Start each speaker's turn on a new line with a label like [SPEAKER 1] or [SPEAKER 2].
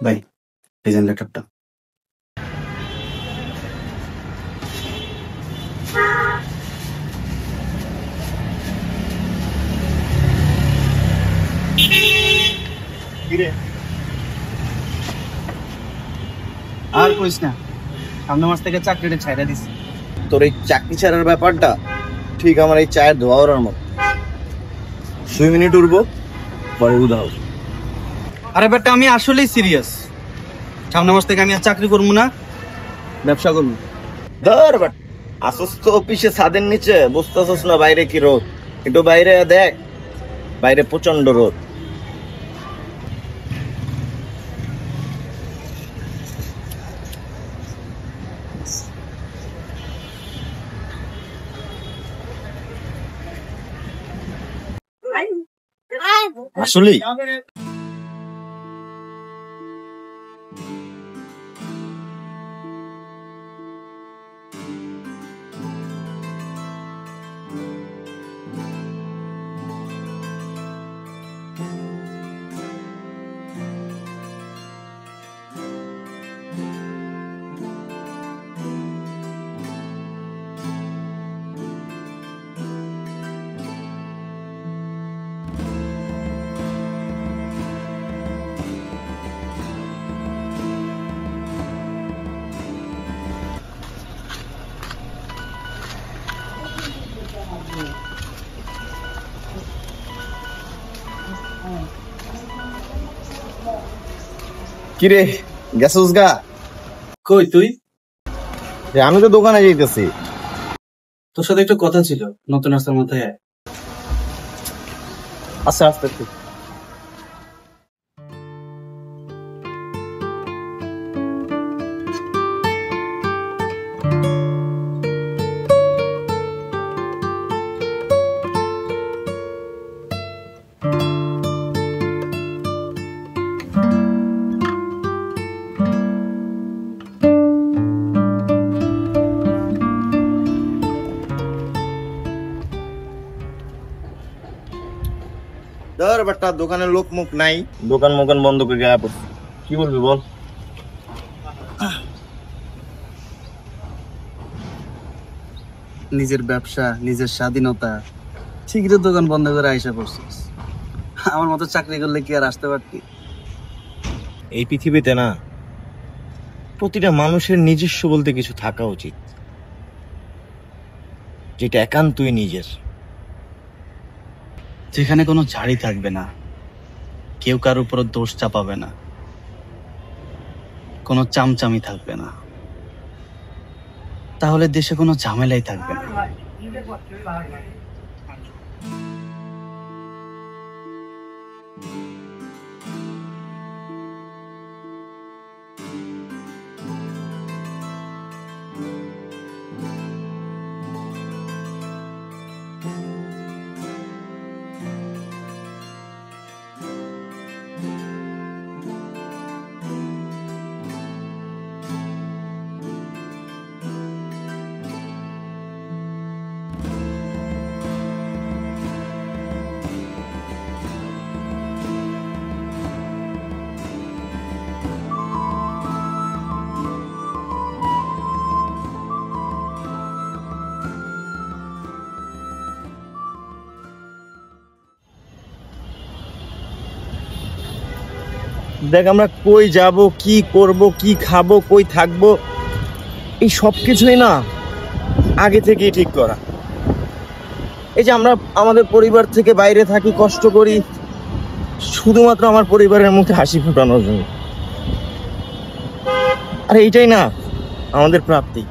[SPEAKER 1] ভাই ডিজাইন ল্যাপটপটা। আর কইস না, সামনের মাস থেকে চাকরিটা ছাইড়া দিছি।
[SPEAKER 2] তোর এই চাকরি ছাড়ার ব্যাপারটা ঠিক আমার এই চায়ের ধোয়া ওড়ার মতো, 2 মিনিট উঠবো পরে উদাও।
[SPEAKER 1] আরে বেটা আমি আসলেই সিরিয়াস, সামনের মাস থেকে আমি আর চাকরি করবো না, ব্যবসা করবো।
[SPEAKER 2] ধর বাট আসস তো অফিসে ছাদের নিচে, বুঝতেছস না বাইরে কি রোদ? একটু বাইরে দেখ, বাইরে প্রচন্ড রোদ। আসলেই কিরে গেছস গা?
[SPEAKER 1] কই তুই?
[SPEAKER 2] আমি তো দোকানে যাইতেছি।
[SPEAKER 1] তোর সাথে একটা কথা ছিল, নতুন রাস্তার মধ্যে।
[SPEAKER 2] আচ্ছা আস্তে আস্তে। ধর বাট্টা, দোকানে লোক মুখ নাই, দোকান মোকান বন্ধ করে গায়ে পড়ছে। কি বলবি বল?
[SPEAKER 1] নিজের ব্যবসা, নিজের স্বাধীনতা, ঠিকই তো দোকান বন্ধ করে আইসা করছিস। আমার মতো চাকরি করলে কি আর আসতে পারতি?
[SPEAKER 2] এই পৃথিবীতে না, প্রতিটা মানুষের নিজস্ব বলতে কিছু থাকা উচিত, যেটা একান্তই নিজের।
[SPEAKER 1] যেখানে কোনো ঝাড়ি থাকবে না, কেউ কার উপর দোষ চাপাবে না, কোনো চামচামি থাকবে না, তাহলে দেশে কোনো ঝামেলাই থাকবে না।
[SPEAKER 2] দেখ আমরা কই যাব, কি করব, কি খাবো, কই থাকবো, এই সব কিছুই না আগে থেকেই ঠিক করা। এই যে আমরা আমাদের পরিবার থেকে বাইরে থাকি, কষ্ট করি শুধুমাত্র আমার পরিবারের মুখে হাসি ফোটানোর জন্য। আর এইটাই না আমাদের প্রাপ্তি।